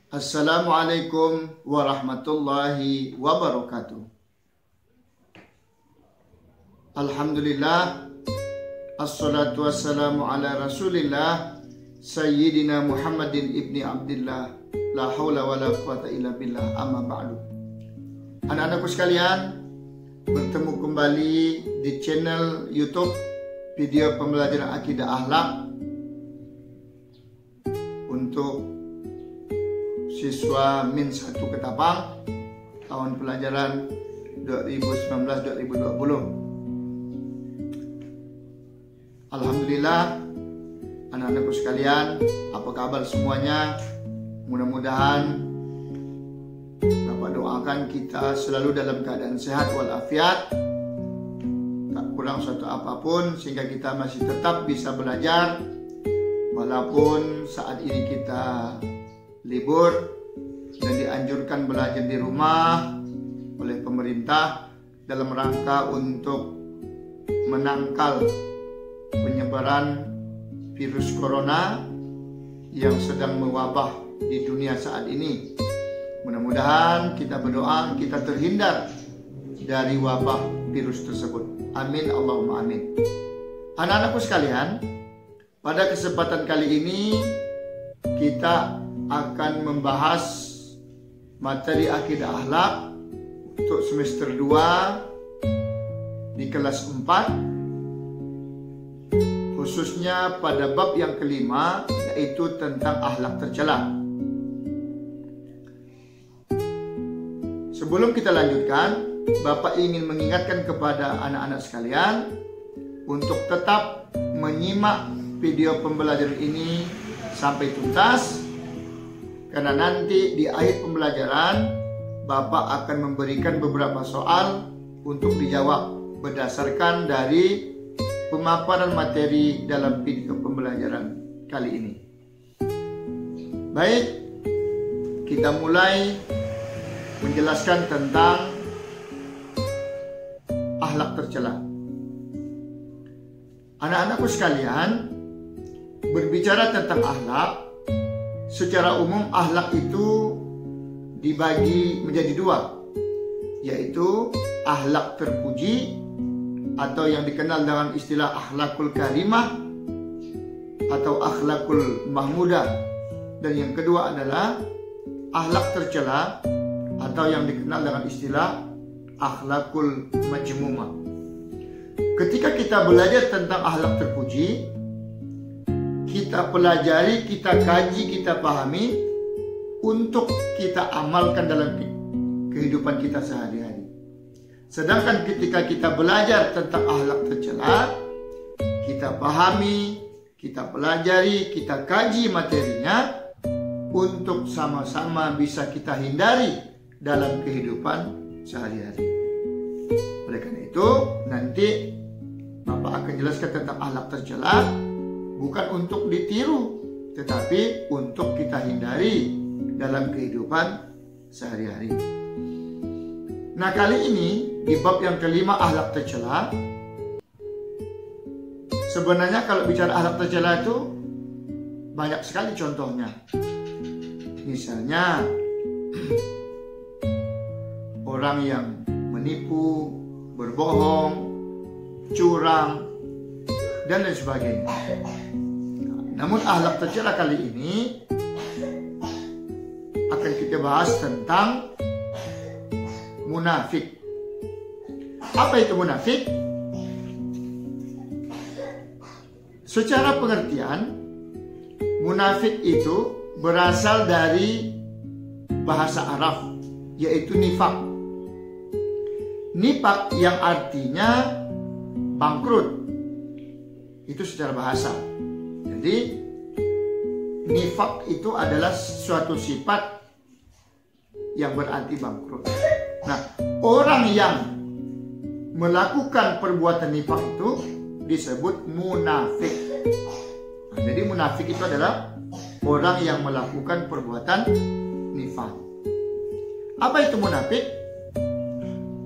Assalamualaikum warahmatullahi wabarakatuh. Alhamdulillah, assalatu wassalamu ala rasulillah Sayyidina Muhammadin ibni Abdillah, la hawla wa la quwata illa billah, amma ba'du. Anak-anakku sekalian, bertemu kembali di channel YouTube video pembelajaran akidah akhlak untuk siswa Min 1 Ketapang tahun pelajaran 2019-2020. Alhamdulillah, anak-anakku sekalian, apa kabar semuanya? Mudah-mudahan Bapak doakan kita selalu dalam keadaan sehat walafiat, tak kurang suatu apapun, sehingga kita masih tetap bisa belajar walaupun saat ini kita libur dan dianjurkan belajar di rumah oleh pemerintah dalam rangka untuk menangkal penyebaran virus corona yang sedang mewabah di dunia saat ini. Mudah-mudahan kita berdoa kita terhindar dari wabah virus tersebut. Amin Allahumma amin. Anak-anakku sekalian, pada kesempatan kali ini kita akan membahas materi akidah akhlak untuk semester 2 di kelas 4, khususnya pada bab yang kelima, yaitu tentang akhlak tercela. Sebelum kita lanjutkan, Bapak ingin mengingatkan kepada anak-anak sekalian untuk tetap menyimak video pembelajaran ini sampai tuntas, karena nanti di akhir pembelajaran Bapak akan memberikan beberapa soal untuk dijawab berdasarkan dari pemaparan materi dalam video pembelajaran kali ini. Baik, kita mulai menjelaskan tentang akhlak tercela. Anak-anakku sekalian, berbicara tentang akhlak, secara umum akhlak itu dibagi menjadi dua, yaitu akhlak terpuji atau yang dikenal dengan istilah akhlakul karimah atau akhlakul mahmudah, dan yang kedua adalah akhlak tercela atau yang dikenal dengan istilah akhlakul majmumah. Ketika kita belajar tentang akhlak terpuji, kita pelajari, kita kaji, kita pahami untuk kita amalkan dalam kehidupan kita sehari-hari. Sedangkan ketika kita belajar tentang akhlak tercela, kita pahami, kita pelajari, kita kaji materinya untuk sama-sama bisa kita hindari dalam kehidupan sehari-hari. Oleh karena itu, nanti Bapak akan jelaskan tentang akhlak tercela, bukan untuk ditiru, tetapi untuk kita hindari dalam kehidupan sehari-hari. Nah, kali ini di bab yang kelima, akhlak tercela. Sebenarnya kalau bicara akhlak tercela itu banyak sekali contohnya. Misalnya orang yang menipu, berbohong, curang, dan lain sebagainya. Namun akhlak tercela kali ini akan kita bahas tentang munafik. Apa itu munafik? Secara pengertian, munafik itu berasal dari bahasa Arab, yaitu nifak. Nifak yang artinya bangkrut, itu secara bahasa. Jadi nifak itu adalah suatu sifat yang berarti bangkrut. Nah, orang yang melakukan perbuatan nifak itu disebut munafik. Nah, jadi munafik itu adalah orang yang melakukan perbuatan nifak. Apa itu munafik?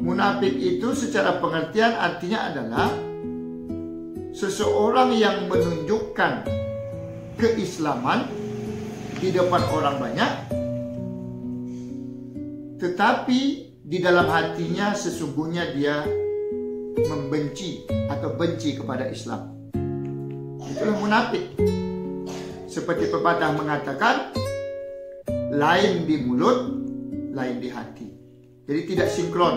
Munafik itu secara pengertian artinya adalah seseorang yang menunjukkan keislaman di depan orang banyak, tetapi di dalam hatinya sesungguhnya dia membenci atau benci kepada Islam. Itulah munafik. Seperti pepatah mengatakan, lain di mulut, lain di hati. Jadi tidak sinkron,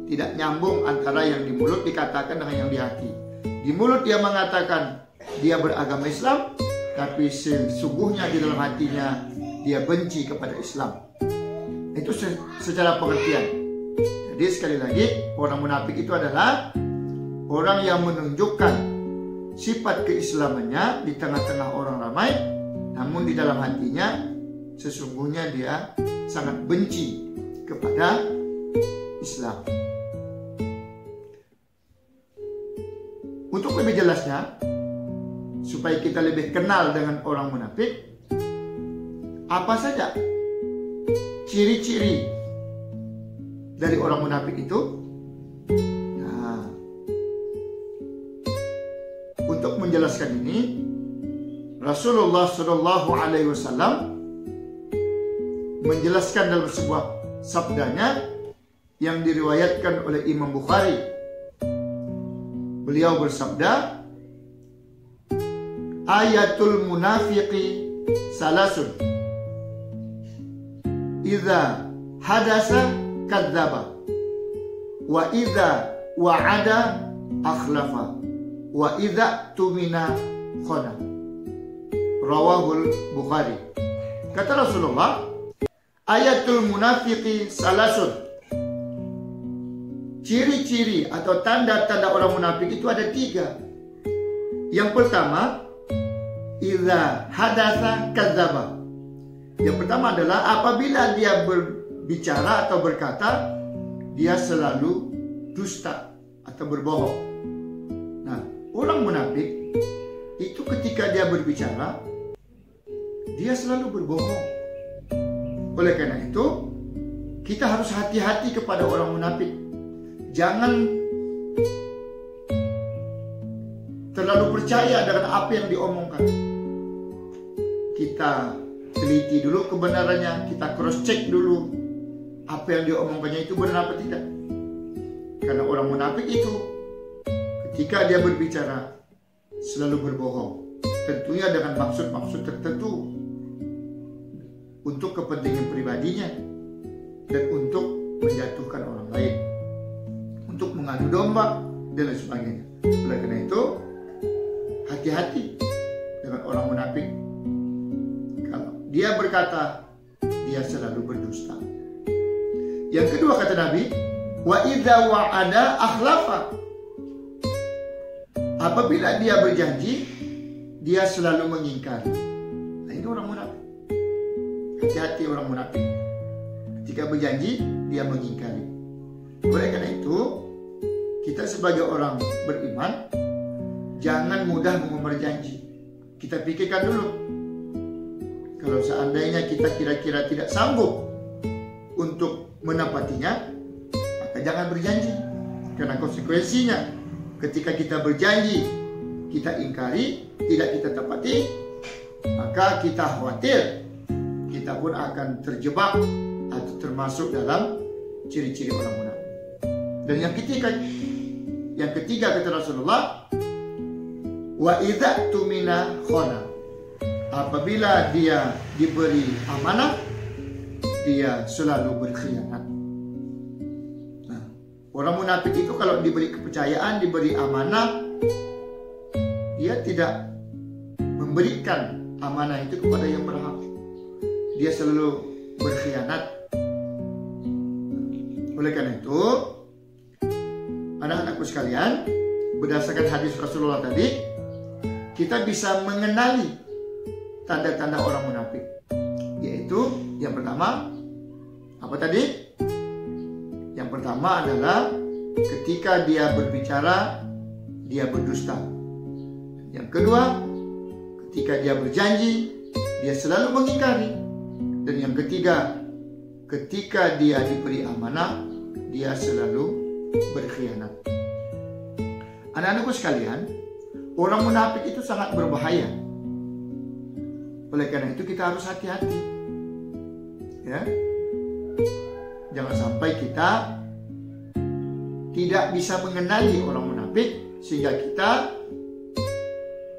tidak nyambung antara yang di mulut dikatakan dengan yang di hati. Di mulut dia mengatakan dia beragama Islam, tapi sesungguhnya di dalam hatinya dia benci kepada Islam. Itu secara pengertian. Jadi sekali lagi, orang munafik itu adalah orang yang menunjukkan sifat keislamannya di tengah-tengah orang ramai, namun di dalam hatinya sesungguhnya dia sangat benci kepada Islam. Untuk lebih jelasnya, supaya kita lebih kenal dengan orang munafik, apa saja ciri-ciri dari orang munafik itu? Nah, untuk menjelaskan ini, Rasulullah Shallallahu Alaihi Wasallam menjelaskan dalam sebuah sabdanya yang diriwayatkan oleh Imam Bukhari. Beliau bersabda, ayatul munafiqi salasun, idza hadasa kadzdzaba, wa idza wa'ada akhlafa, wa idza tumina khana. Rawahul Bukhari. Kata Rasulullah, ayatul munafiqi salasun, ciri-ciri atau tanda-tanda orang munafik itu ada 3. Yang pertama, idza hadatsa kadzdzaba. Yang pertama adalah apabila dia berbicara atau berkata, dia selalu dusta atau berbohong. Nah, orang munafik itu ketika dia berbicara, dia selalu berbohong. Oleh karena itu, kita harus hati-hati kepada orang munafik. Jangan terlalu percaya dengan apa yang diomongkan. Kita teliti dulu kebenarannya, kita cross check dulu apa yang diomongkannya itu benar apa tidak. Karena orang munafik itu ketika dia berbicara selalu berbohong, tentunya dengan maksud-maksud tertentu, untuk kepentingan pribadinya dan untuk menjatuhkan orang lain, untuk mengadu domba dan lain sebagainya. Oleh karena itu, hati-hati dengan orang munafik. Kalau dia berkata, dia selalu berdusta. Yang kedua kata Nabi, wa idza wa'ada akhlafa. Apabila dia berjanji, dia selalu mengingkari. Nah, ini orang munafik. Hati-hati orang munafik. Ketika berjanji, dia mengingkari. Oleh karena itu, kita sebagai orang beriman, jangan mudah mengumbar janji. Kita pikirkan dulu. Kalau seandainya kita kira-kira tidak sanggup untuk menepatinya, maka jangan berjanji. Karena konsekuensinya, ketika kita berjanji, kita ingkari, tidak kita tepati, maka kita khawatir kita pun akan terjebak atau termasuk dalam ciri-ciri orang munafik. Dan yang ketiga kata Rasulullah, wa idza tumina khana. Apabila dia diberi amanah, dia selalu berkhianat. Nah, orang munafik itu kalau diberi kepercayaan, diberi amanah, dia tidak memberikan amanah itu kepada yang berhak. Dia selalu berkhianat. Oleh karena itu, anak-anakku sekalian, berdasarkan hadis Rasulullah tadi, kita bisa mengenali tanda-tanda orang munafik. Yaitu yang pertama, apa tadi? Yang pertama adalah ketika dia berbicara, dia berdusta. Yang kedua, ketika dia berjanji, dia selalu mengingkari. Dan yang ketiga, ketika dia diberi amanah, dia selalu berkhianat. Anak-anakku sekalian, orang munafik itu sangat berbahaya. Oleh karena itu kita harus hati-hati. Ya. jangan sampai kita tidak bisa mengenali orang munafik sehingga kita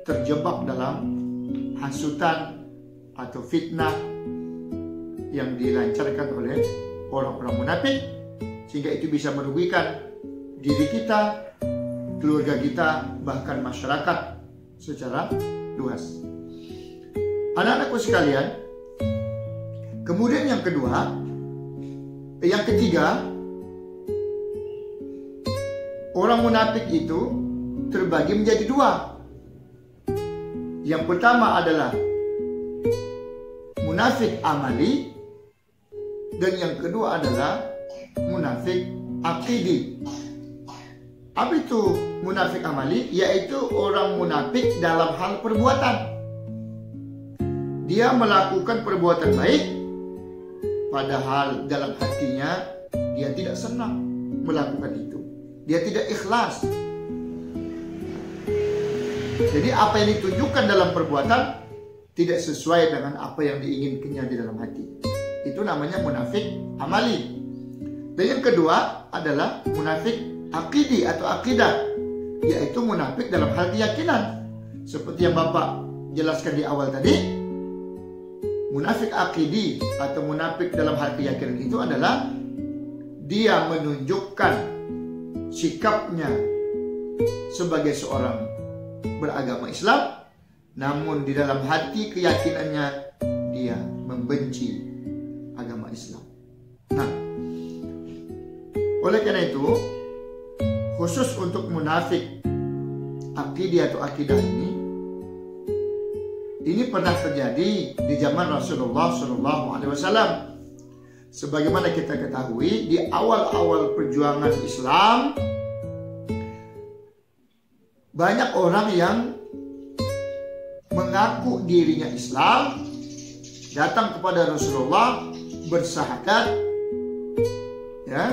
terjebak dalam hasutan atau fitnah yang dilancarkan oleh orang-orang munafik, sehingga itu bisa merugikan diri kita, keluarga kita, bahkan masyarakat secara luas. Anak-anakku sekalian, kemudian yang ketiga, orang munafik itu terbagi menjadi dua. Yang pertama adalah munafik amali, dan yang kedua adalah munafik akidi. Apa itu munafik amali? Yaitu orang munafik dalam hal perbuatan. Dia melakukan perbuatan baik, padahal dalam hatinya dia tidak senang melakukan itu. Dia tidak ikhlas. Jadi apa yang ditunjukkan dalam perbuatan tidak sesuai dengan apa yang diinginkannya di dalam hati. Itu namanya munafik amali. Dan yang kedua adalah munafik akidi atau akidah, yaitu munafik dalam hal keyakinan. Seperti yang Bapak jelaskan di awal tadi, munafik akidi atau munafik dalam hal keyakinan itu adalah dia menunjukkan sikapnya sebagai seorang beragama Islam, namun di dalam hati keyakinannya dia membenci agama Islam. Nah, oleh karena itu, khusus untuk munafik akidah atau akidah ini pernah terjadi di zaman Rasulullah SAW. Sebagaimana kita ketahui, di awal-awal perjuangan Islam, banyak orang yang mengaku dirinya Islam datang kepada Rasulullah bersahadat, ya.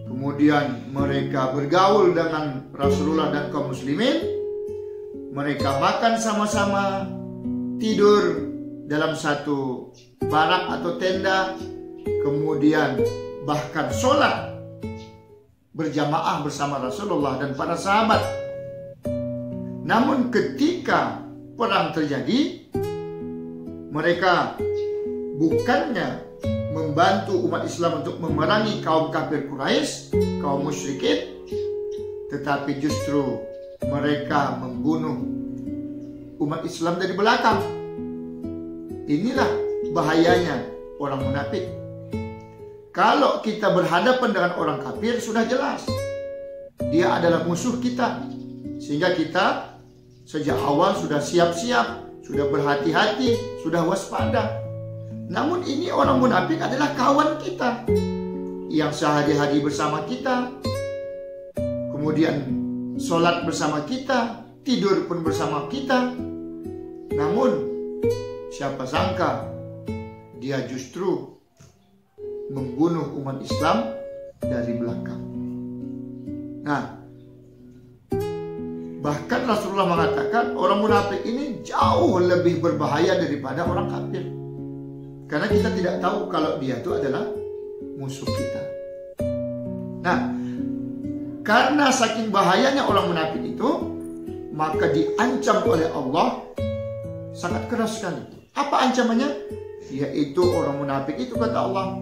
Kemudian mereka bergaul dengan Rasulullah dan kaum muslimin. Mereka makan sama-sama, tidur dalam satu barak atau tenda, kemudian bahkan sholat berjamaah bersama Rasulullah dan para sahabat. Namun ketika perang terjadi, mereka bukannya membantu umat Islam untuk memerangi kaum kafir Quraisy, kaum musyrikin, tetapi justru mereka membunuh umat Islam dari belakang. Inilah bahayanya orang munafik. Kalau kita berhadapan dengan orang kafir, sudah jelas dia adalah musuh kita, sehingga kita sejak awal sudah siap-siap, sudah berhati-hati, sudah waspada. Namun ini orang munafik adalah kawan kita yang sehari-hari bersama kita, kemudian sholat bersama kita, tidur pun bersama kita. Namun siapa sangka dia justru membunuh umat Islam dari belakang. Nah, bahkan Rasulullah mengatakan orang munafik ini jauh lebih berbahaya daripada orang kafir. Karena kita tidak tahu kalau dia itu adalah musuh kita. Nah, karena saking bahayanya orang munafik itu, maka diancam oleh Allah sangat keras sekali. Apa ancamannya? Yaitu orang munafik itu, kata Allah,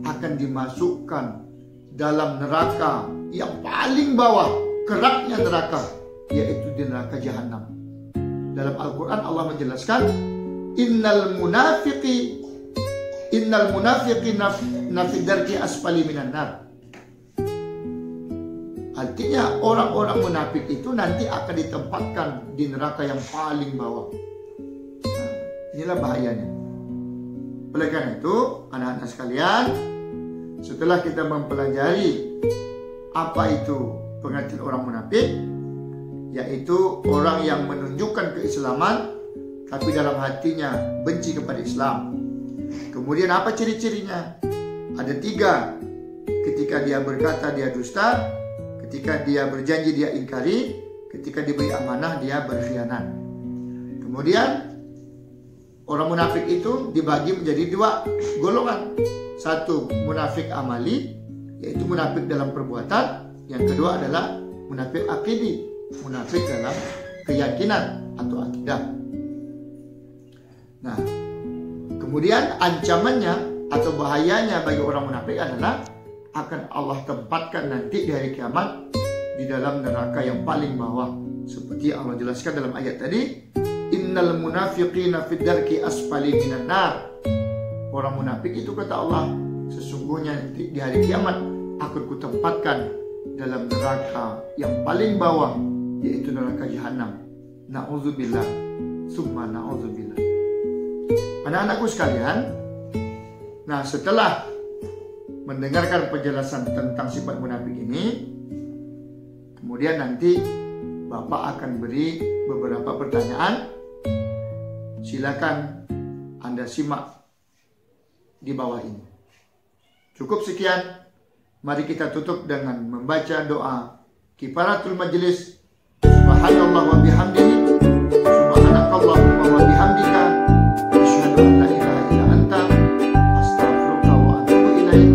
akan dimasukkan dalam neraka yang paling bawah, keraknya neraka, yaitu di neraka jahanam. Dalam Al-Quran Allah menjelaskan, innal munafiqina fi darki asfali minan nar. Artinya orang-orang munafik itu nanti akan ditempatkan di neraka yang paling bawah. Nah, inilah bahayanya. Oleh karena itu, anak-anak sekalian, setelah kita mempelajari apa itu pengertian orang munafik, yaitu orang yang menunjukkan keislaman tapi dalam hatinya benci kepada Islam. Kemudian apa ciri-cirinya? Ada 3. Ketika dia berkata dia dusta, ketika dia berjanji dia ingkari, ketika diberi amanah dia berkhianat. Kemudian orang munafik itu dibagi menjadi 2 golongan. Satu, munafik amali, yaitu munafik dalam perbuatan. Yang kedua adalah munafik akidi, munafik dalam keyakinan atau akidah. Nah, kemudian ancamannya atau bahayanya bagi orang munafik adalah akan Allah tempatkan nanti di hari kiamat di dalam neraka yang paling bawah. Seperti Allah jelaskan dalam ayat tadi, innal munafiqina fid darki asfali minan nar. Orang munafik itu kata Allah, sesungguhnya di hari kiamat akan kutempatkan dalam neraka yang paling bawah, yaitu neraka jahanam. Na'udzubillah, summa na'udzubillah. Anak-anakku sekalian, nah setelah mendengarkan penjelasan tentang sifat munafik ini, kemudian nanti Bapak akan beri beberapa pertanyaan. Silakan Anda simak di bawah ini. Cukup sekian. Mari kita tutup dengan membaca doa kifaratul majlis. Subhanallah wa bihamdihi, subhanakallahumma wa bihamdika, asyhadu an la ilaha illa anta, astaghfiruka wa atubu ilaik.